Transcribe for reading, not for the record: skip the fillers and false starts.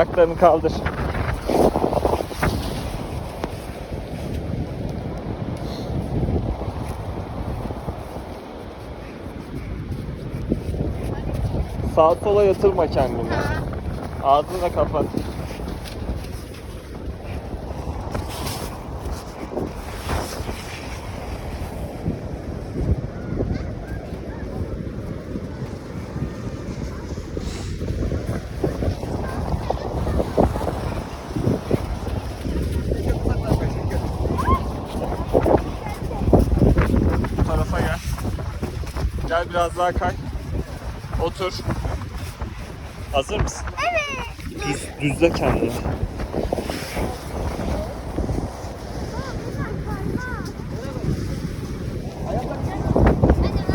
Ayaklarını kaldır. Sağa sola yatırma kendini. Ağzını da kapat. Bu tarafa gel. Gel biraz daha kay. Otur. Hazır mısın? Evet. Düzle kendini.